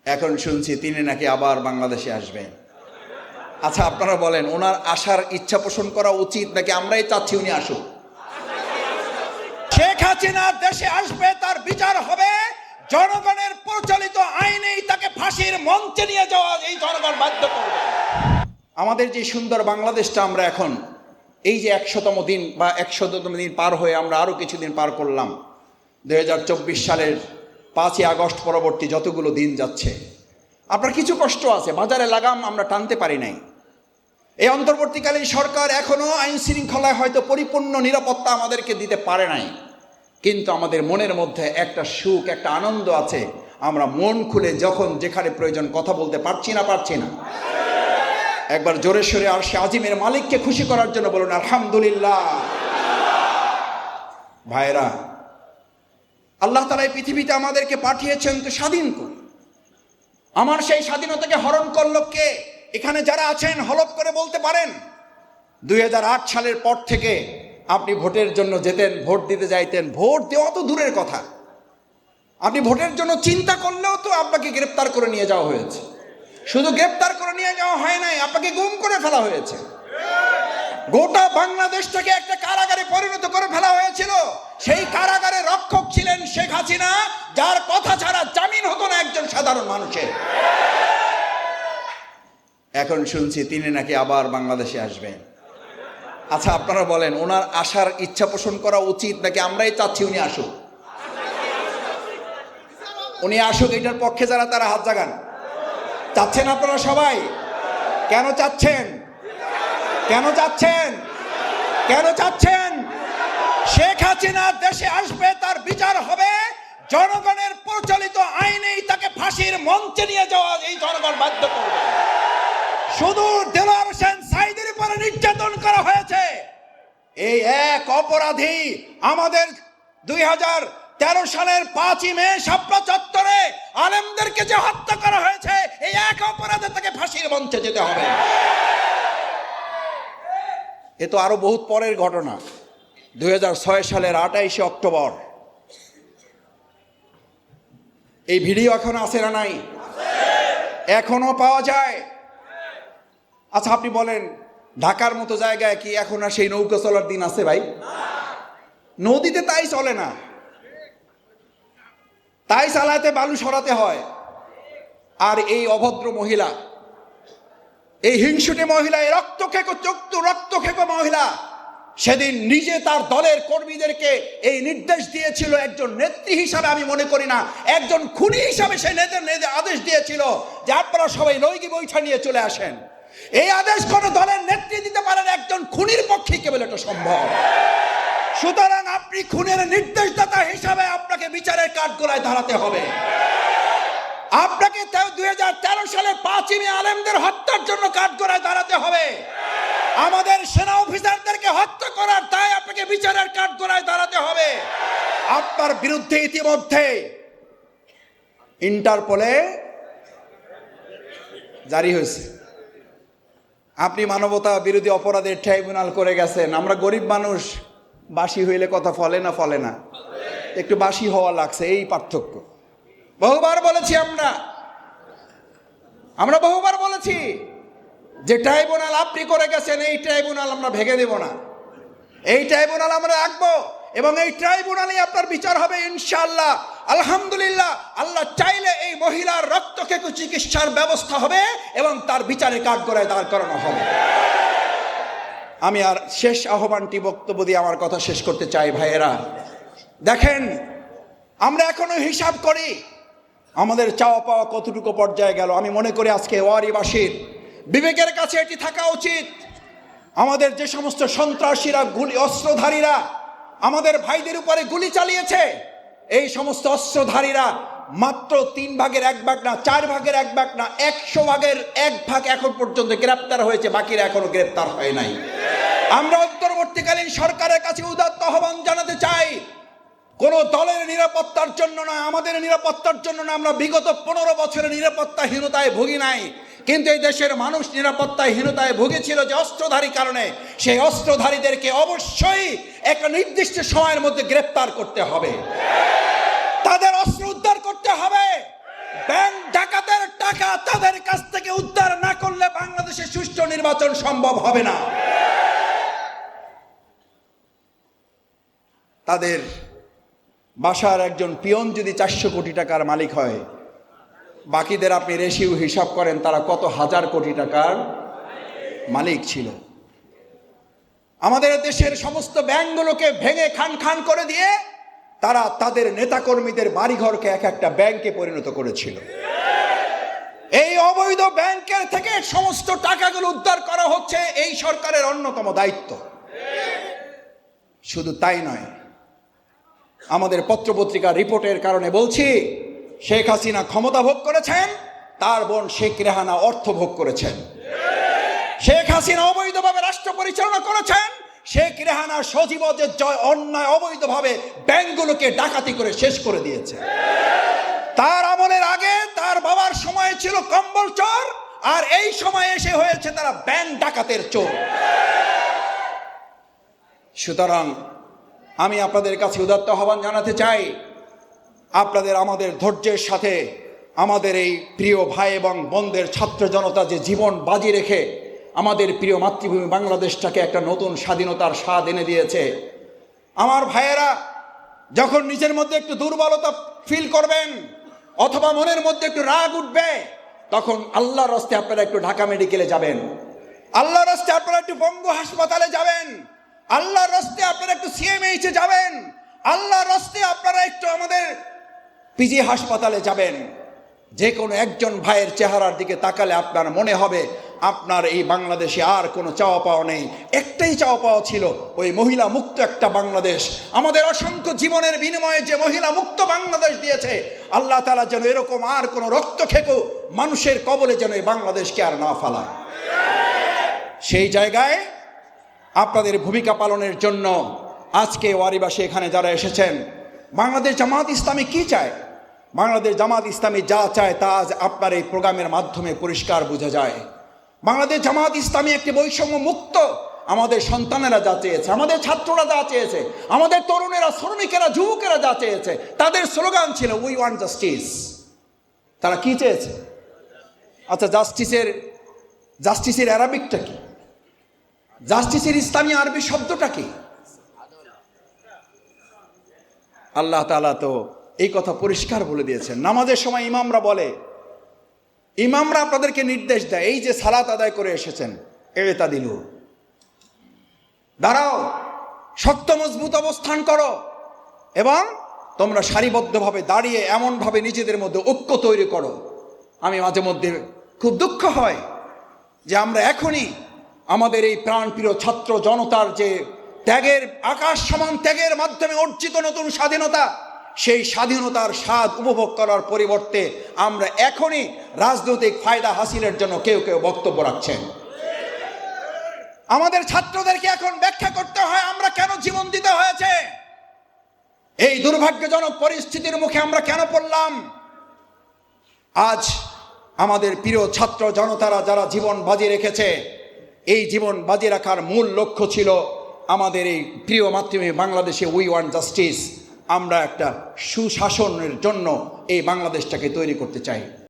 এখন শুনছি তিনি নাকি আবার বাংলাদেশে আসবেন। আচ্ছা, আপনারা বলেন, ওনার আসার ইচ্ছা পোষণ করা উচিত নাকি আমরাই চাচ্ছি উনি আসুক? শেখ হাসিনা দেশে আসবে, তার বিচার হবে, জনগণের প্রচলিত আইনেই তাকে ফাঁসির মঞ্চে নিয়ে যাওয়া এই জনগণ বাধ্য করবে। আমাদের যে সুন্দর বাংলাদেশটা আমরা এখন এই যে 100তম দিন বা 100তম দিন পার হয়ে আমরা আরো কিছুদিন পার করলাম, 2024 সালের 5ই আগস্ট পরবর্তী যতগুলো দিন যাচ্ছে, আপনার কিছু কষ্ট আছে, বাজারে লাগাম আমরা টানতে পারি নাই। এই অন্তর্বর্তীকালীন সরকার এখনো আইন শৃঙ্খলায় হয়তো পরিপূর্ণ নিরাপত্তা আমাদেরকে দিতে পারে নাই, কিন্তু আমাদের মনের মধ্যে একটা সুখ, একটা আনন্দ আছে। আমরা মন খুলে যখন যেখানে প্রয়োজন কথা বলতে পারছি না। একবার জোরে সোরে আরশে আজিমের মালিককে খুশি করার জন্য বলুন আলহামদুলিল্লাহ। ভাইরা, আল্লাহ তাআলা এই পৃথিবীতে আমাদেরকে পাঠিয়েছেন তো স্বাধীন করে। আমার সেই স্বাধীনতাকে হরণ করলো কে? এখানে যারা আছেন হলফ করে বলতে পারেন, 2008 সালের পর থেকে আপনি ভোটের জন্য যেতেন, ভোট দিতে যাইতেন, ভোট দেওয়া তো দূরের কথা, আপনি ভোটের জন্য চিন্তা করলেও তো আপনাকে গ্রেপ্তার করে নিয়ে যাওয়া হয়েছে। শুধু গ্রেপ্তার করে নিয়ে যাওয়া হয় নাই, আপনাকে গুম করে ফেলা হয়েছে। গোটা বাংলাদেশটাকে একটা কারাগারে পরিণত করে ফেলা হয়েছিল। সেই কারাগারে রক্ষক ছিলেন শেখ হাসিনা, যার কথা ছাড়া জামিন হতো না একজন সাধারণ মানুষের। এখন শুনছি তিনি নাকি আবার বাংলাদেশে আসবেন। আচ্ছা, আপনারা বলেন, ওনার আসার ইচ্ছা পোষণ করা উচিত নাকি আমরাই চাচ্ছি উনি আসুক? উনি আসুক, এটার পক্ষে যারা তারা হাত জাগান। চাচ্ছেন আপনারা সবাই? কেন চাচ্ছেন? শেখ হাসিনা দেশে আসবে, তার বিচার হবে, জনগণের প্রচলিত আইনেই তাকে ফাঁসির মঞ্চে নিয়ে যাওয়া এই জনগণ বাধ্য করবে। শুধু দেলোয়ার হোসেন সাঈদীর উপরে নির্যাতন করা হয়েছে, এই এক অপরাধী আমাদের 2013 সালের 5ই মে শাপলা চত্বরে আলেমদেরকে যে হত্যা করা হয়েছে, এই এক অপরাধে তাকে ফাঁসির মঞ্চে যেতে হবে। এ তো আরো বহুত পরের ঘটনা। 2006 সালের 28শে অক্টোবর, এই ভিডিও এখন আছে না নাই? এখনো পাওয়া যায়। আচ্ছা, আপনি বলেন, ঢাকার মতো জায়গায় কি এখন আর সেই নৌকা চলার দিন আছে ভাই? নদীতে তাই চলে না, তাই চালাতে বালু সরাতে হয়। আর এই অভদ্র মহিলা, এই হিংসুটে মহিলা, এই রক্তখেকো মহিলা সেদিন নিজে তার দলের কর্মীদেরকে এই নির্দেশ দিয়েছিল। একজন নেত্রী হিসাবে আমি মনে করি না, একজন খুনি হিসাবে সে আদেশ দিয়েছিল যে আপনারা সবাই নৈকি বৈঠা নিয়ে চলে আসেন। এই আদেশ কোন দলের নেত্রী দিতে পারেন, একজন খুনির পক্ষে কেবল এটা সম্ভব। সুতরাং আপনি খুনের নির্দেশদাতা হিসাবে আপনাকে বিচারের কাঠগড়ায় দাঁড়াতে হবে। আপনাকে 2013 সালে 5ই মে আলেমদের হত্যার জন্য কাঠগড়ায় দাঁড়াতে হবে। আমাদের সেনা অফিসারদেরকে হত্যা করার তাই আপনাকে বিচারের কাঠগড়ায় দাঁড়াতে হবে। আপনার বিরুদ্ধে ইতিমধ্যে ইন্টারপোলে জারি হয়েছে। আপনি মানবতা বিরোধী অপরাধের ট্রাইব্যুনাল করে গেছেন। আমরা গরিব মানুষ, বাসি হইলে কথা ফলে না, একটু বাসি হওয়া লাগছে, এই পার্থক্য। বহুবার বলেছি আমরা বহুবার বলেছি যে ট্রাইব্যুনাল আপনি করে গেছেন, এই ট্রাইব্যুনাল আমরা ভেঙে দেব না, এই ট্রাইব্যুনাল আমরা রাখবো এবং এই ট্রাইব্যুনালে আপনার বিচার হবে ইনশাআল্লাহ। আলহামদুলিল্লাহ, আল্লাহ চাইলে এই মহিলার রক্তক্ষেকো চিকিৎসার ব্যবস্থা হবে এবং তার বিচারে কাঠগড়ায় দাঁড় করানো হবে। আমি আর শেষ আহ্বানটি বক্তব্য দিয়ে আমার কথা শেষ করতে চাই। ভাইয়েরা, দেখেন, আমরা এখনো হিসাব করি আমাদের চাওয়া পাওয়া কতটুকু পর্যায়ে গেল। আমি মনে করি আজকে ওয়ারিবাসীর বিবেকের কাছে এটি থাকা উচিত। আমাদের যে সমস্ত সন্ত্রাসীরা, অস্ত্রধারীরা আমাদের ভাইদের উপরে গুলি চালিয়েছে, এই সমস্ত অস্ত্রধারীরা মাত্র 3 ভাগের 1 ভাগ না, 4 ভাগের 1 ভাগ না, 100 ভাগের 1 ভাগ এখন পর্যন্ত গ্রেপ্তার হয়েছে, বাকিরা এখনো গ্রেপ্তার হয় নাই। আমরা অন্তর্বর্তীকালীন সরকারের কাছে উদাত্ত আহ্বান জানাতে চাই, কোন দলের নিরাপত্তার জন্য নয়, আমাদের নিরাপত্তার জন্য না। আমরা বিগত 15 বছরের নিরাপত্তাহীনতায় ভুগি নাই, কিন্তু এই দেশের মানুষ নিরাপত্তাহীনতায় ভুগেছিল যে অস্ত্রধারী কারণে। সেই অস্ত্রধারীদেরকে অবশ্যই একটা নির্দিষ্ট সময়ের মধ্যে গ্রেপ্তার করতে হবে, তাদের অস্ত্র উদ্ধার করতে হবে। ব্যাংক ডাকাতের টাকা তাদের কাছ থেকে উদ্ধার না করলে বাংলাদেশে সুষ্ঠু নির্বাচন সম্ভব হবে না। তাদের বাসার একজন পিয়ন যদি 400 কোটি টাকার মালিক হয়, বাকিদের আপনি রেশিও হিসাব করেন তারা কত হাজার কোটি টাকার মালিক ছিল। আমাদের দেশের সমস্ত ব্যাংকগুলোকে ভেঙে খান খান করে দিয়ে তারা তাদের নেতাকর্মীদের বাড়িঘরকে এক একটা ব্যাংকে পরিণত করেছিল। এই অবৈধ ব্যাংকের থেকে সমস্ত টাকাগুলো উদ্ধার করা হচ্ছে এই সরকারের অন্যতম দায়িত্ব। শুধু তাই নয়, আমাদের পত্রপত্রিকার রিপোর্টের কারণে বলছি, শেখ হাসিনা ক্ষমতা ভোগ করেছেন, তার বোন শেখ রেহানা অর্থ ভোগ করেছেন। শেখ হাসিনা অবৈধভাবে রাষ্ট্র পরিচালনা করেছেন, শেখ রেহানা সজীব জয় অন্যায় অবৈধভাবে ব্যাংকগুলোকে ডাকাতি করে শেষ করে দিয়েছে। তার আমলের আগে তার বাবার সময় ছিল কম্বল চোর, আর এই সময় এসে হয়েছে তারা ব্যাংক ডাকাতের চোর। সুতরাং আমি আপনাদের কাছে উদাত্ত আহ্বান জানাতে চাই, আপনাদের আমাদের ধৈর্যের সাথে আমাদের এই প্রিয় ভাই এবং বোনদের ছাত্র জনতা যে জীবন বাজি রেখে আমাদের প্রিয় মাতৃভূমি বাংলাদেশটাকে একটা নতুন স্বাধীনতার স্বাদ এনে দিয়েছে। আমার ভাইয়েরা যখন নিজের মধ্যে একটু দুর্বলতা ফিল করবেন অথবা মনের মধ্যে একটু রাগ উঠবে, তখন আল্লাহর রাস্তায় আপনারা একটু ঢাকা মেডিকেলে যাবেন, আল্লাহর রাস্তায় আপনারা একটু বঙ্গ হাসপাতালে যাবেন, আল্লাহর রাস্তায় আপনারা একটু সিএমএইচে যাবেন, আল্লাহর রাস্তায় আপনারা একটু আমাদের পিজি হাসপাতালে যাবেন। যে কোনো একজন ভাইয়ের চেহারার দিকে তাকালে আপনার মনে হবে আপনার এই বাংলাদেশে আর কোনো চাওয়া পাওয়া নেই। একটাই চাওয়া পাওয়া ছিল, ওই মহিলা মুক্ত একটা বাংলাদেশ। আমাদের অসংখ্য জীবনের বিনিময়ে যে মহিলা মুক্ত বাংলাদেশ দিয়েছে, আল্লাহ তাআলা যেন এরকম আর কোনো রক্তক্ষেকো মানুষের কবলে যেন এই বাংলাদেশকে আর না ফালায়। সেই জায়গায় আপনাদের ভূমিকা পালনের জন্য আজকে ওয়ারিবাসী এখানে যারা এসেছেন, বাংলাদেশ জামাত ইসলামী কি চায়? বাংলাদেশ জামাত ইসলামী যা চায় তা আজ আপনার এই প্রোগ্রামের মাধ্যমে পরিষ্কার বোঝা যায়। বাংলাদেশ জামাত ইসলামী একটি বৈষম্য মুক্ত, আমাদের সন্তানেরা যা চেয়েছে, আমাদের ছাত্ররা যা চেয়েছে, আমাদের তরুণেরা, শ্রমিকেরা, যুবকেরা যা চেয়েছে, তাদের স্লোগান ছিল উই ওয়ান্ট জাস্টিস। তারা কি চেয়েছে? আচ্ছা, জাস্টিসের অ্যারাবিকটা কি? জাস্টিসের ইসলামী আরবি শব্দটা কি? আল্লাহ তাআলা তো এই কথা পরিষ্কার বলে দিয়েছেন। নামাজের সময় ইমামরা আপনাদেরকে নির্দেশ দেয়, এই যে সালাত আদায় করে এসেছেন, ইতাদিলু, দাঁড়াও, শক্ত মজবুত অবস্থান করো, এবং তোমরা সারিবদ্ধভাবে দাঁড়িয়ে এমনভাবে নিজেদের মধ্যে ঐক্য তৈরি করো। আমি মাঝে মধ্যে খুব দুঃখ হয় যে আমরা এখনই আমাদের এই প্রাণপ্রিয় ছাত্র জনতার যে ত্যাগের, আকাশ সমান ত্যাগের মাধ্যমে অর্জিত নতুন স্বাধীনতা, সেই স্বাধীনতার স্বাদ উপভোগ করার পরিবর্তে আমরা এখনই রাজনৈতিক ফায়দা হাসিলের জন্য কেউ কেউ বক্তব্য রাখছেন। আমাদের ছাত্রদেরকে এখন ব্যাখ্যা করতে হয় আমরা কেন জীবন দিতে হয়েছে, এই দুর্ভাগ্যজনক পরিস্থিতির মুখে আমরা কেন পড়লাম। আজ আমাদের প্রিয় ছাত্র জনতারা যারা জীবন বাজি রেখেছে, এই জীবন বাজি রাখার মূল লক্ষ্য ছিল আমাদের এই প্রিয় মাতৃভূমি বাংলাদেশে উই ওয়ান্ট জাস্টিস। আমরা একটা সুশাসনের জন্য এই বাংলাদেশটাকে তৈরি করতে চাই।